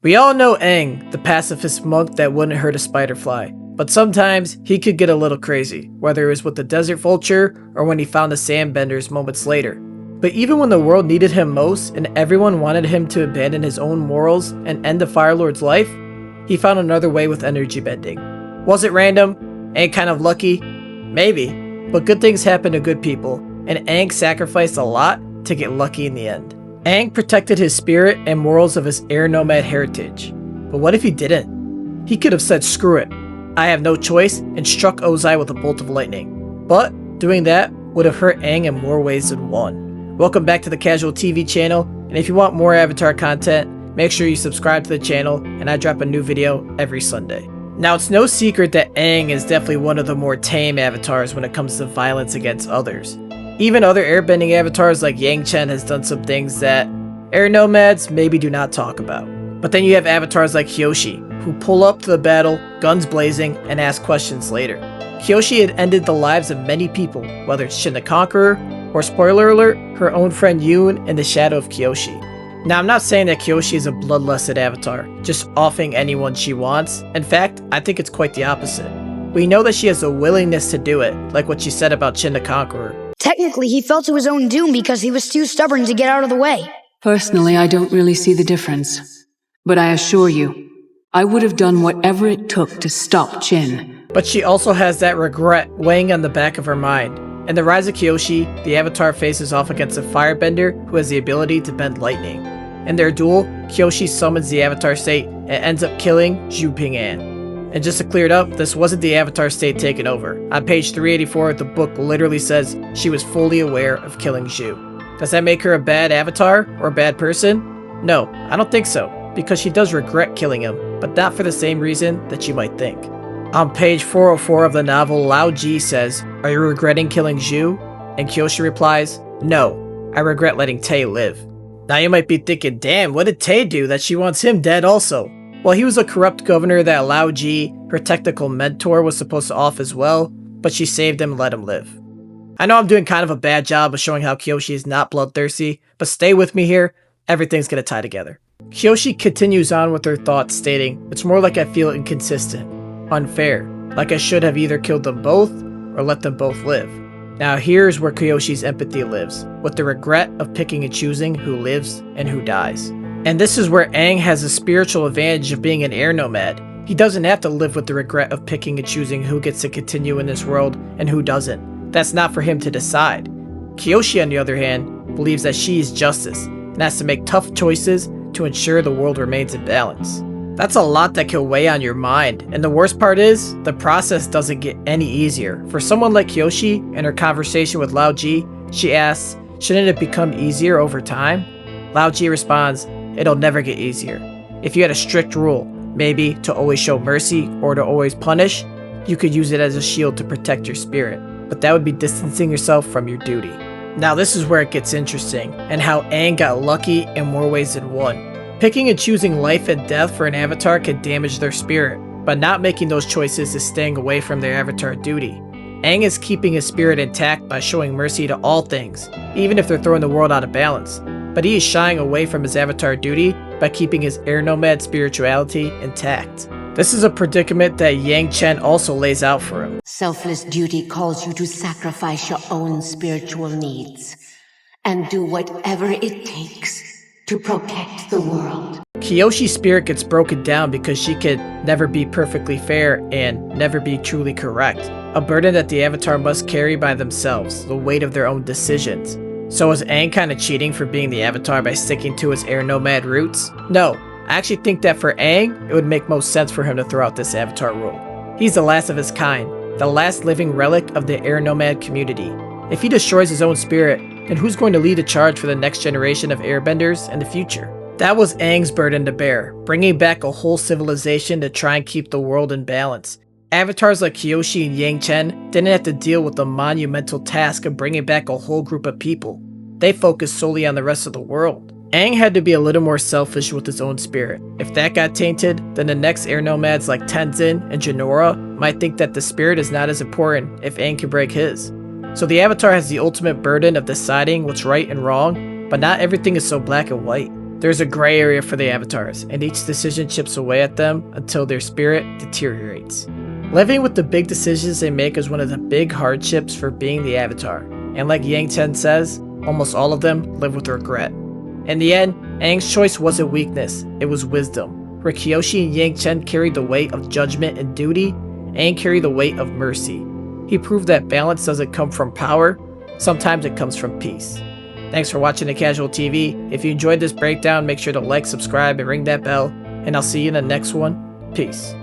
We all know Aang, the pacifist monk that wouldn't hurt a spider fly, but sometimes he could get a little crazy, whether it was with the desert vulture or when he found the sandbenders moments later. But even when the world needed him most and everyone wanted him to abandon his own morals and end the Fire Lord's life, he found another way with energy bending. Was it random? Aang kind of lucky? Maybe, but good things happen to good people, and Aang sacrificed a lot to get lucky in the end. Aang protected his spirit and morals of his air nomad heritage. But what if he didn't? He could have said screw it, I have no choice, and struck Ozai with a bolt of lightning. But doing that would have hurt Aang in more ways than one. Welcome back to the Casual TV channel, and if you want more Avatar content, make sure you subscribe to the channel, and I drop a new video every Sunday. Now, it's no secret that Aang is definitely one of the more tame avatars when it comes to violence against others. Even other airbending avatars like Yang Chen has done some things that air nomads maybe do not talk about. But then you have avatars like Kyoshi, who pull up to the battle, guns blazing, and ask questions later. Kyoshi had ended the lives of many people, whether it's Shin the Conqueror, or spoiler alert, her own friend Yoon in the shadow of Kyoshi. Now, I'm not saying that Kyoshi is a bloodlusted avatar, just offing anyone she wants. In fact, I think it's quite the opposite. We know that she has a willingness to do it, like what she said about Shin the Conqueror. Technically, he fell to his own doom because he was too stubborn to get out of the way. Personally, I don't really see the difference. But I assure you, I would have done whatever it took to stop Chin. But she also has that regret weighing on the back of her mind. In the Rise of Kyoshi, the Avatar faces off against a firebender who has the ability to bend lightning. In their duel, Kyoshi summons the Avatar state and ends up killing Zhu Ping'an. And just to clear it up, this wasn't the Avatar state taken over. On page 384, the book literally says she was fully aware of killing Zhu. Does that make her a bad Avatar or a bad person? No, I don't think so, because she does regret killing him, but not for the same reason that you might think. On page 404 of the novel, Lao Ji says, "Are you regretting killing Zhu?" And Kyoshi replies, "No, I regret letting Tay live." Now you might be thinking, damn, what did Tay do that she wants him dead also? Well, he was a corrupt governor that Lao Ji, her technical mentor, was supposed to off as well, but she saved him and let him live. I know I'm doing kind of a bad job of showing how Kyoshi is not bloodthirsty, but stay with me here, everything's gonna tie together. Kyoshi continues on with her thoughts stating, "It's more like I feel inconsistent, unfair, like I should have either killed them both or let them both live." Now here's where Kyoshi's empathy lives, with the regret of picking and choosing who lives and who dies. And this is where Aang has a spiritual advantage of being an air nomad. He doesn't have to live with the regret of picking and choosing who gets to continue in this world and who doesn't. That's not for him to decide. Kyoshi, on the other hand, believes that she is justice and has to make tough choices to ensure the world remains in balance. That's a lot that can weigh on your mind, and the worst part is, the process doesn't get any easier. For someone like Kyoshi, in her conversation with Lao Ji, she asks, shouldn't it become easier over time? Lao Ji responds, it'll never get easier. If you had a strict rule, maybe to always show mercy or to always punish, you could use it as a shield to protect your spirit, but that would be distancing yourself from your duty. Now this is where it gets interesting, and how Aang got lucky in more ways than one. Picking and choosing life and death for an avatar can damage their spirit, but not making those choices is staying away from their avatar duty. Aang is keeping his spirit intact by showing mercy to all things, even if they're throwing the world out of balance. But he is shying away from his avatar duty by keeping his air nomad spirituality intact. This is a predicament that Yang Chen also lays out for him. Selfless duty calls you to sacrifice your own spiritual needs and do whatever it takes to protect the world. Kyoshi's spirit gets broken down because she can never be perfectly fair and never be truly correct. A burden that the avatar must carry by themselves, the weight of their own decisions. So is Aang kind of cheating for being the avatar by sticking to his air nomad roots? No, I actually think that for Aang, it would make most sense for him to throw out this avatar rule. He's the last of his kind, the last living relic of the air nomad community. If he destroys his own spirit, then who's going to lead a charge for the next generation of airbenders in the future? That was Aang's burden to bear, bringing back a whole civilization to try and keep the world in balance. Avatars like Kyoshi and Yang Chen didn't have to deal with the monumental task of bringing back a whole group of people. They focused solely on the rest of the world. Aang had to be a little more selfish with his own spirit. If that got tainted, then the next air nomads like Tenzin and Jinora might think that the spirit is not as important if Aang can break his. So the avatar has the ultimate burden of deciding what's right and wrong, but not everything is so black and white. There's a gray area for the avatars, and each decision chips away at them until their spirit deteriorates. Living with the big decisions they make is one of the big hardships for being the avatar, and like Yang Chen says, almost all of them live with regret. In the end, Aang's choice wasn't weakness, it was wisdom. Where Kyoshi and Yang Chen carried the weight of judgment and duty, Aang carried the weight of mercy. He proved that balance doesn't come from power, sometimes it comes from peace. Thanks for watching The Casual TV. If you enjoyed this breakdown, make sure to like, subscribe, and ring that bell, and I'll see you in the next one. Peace.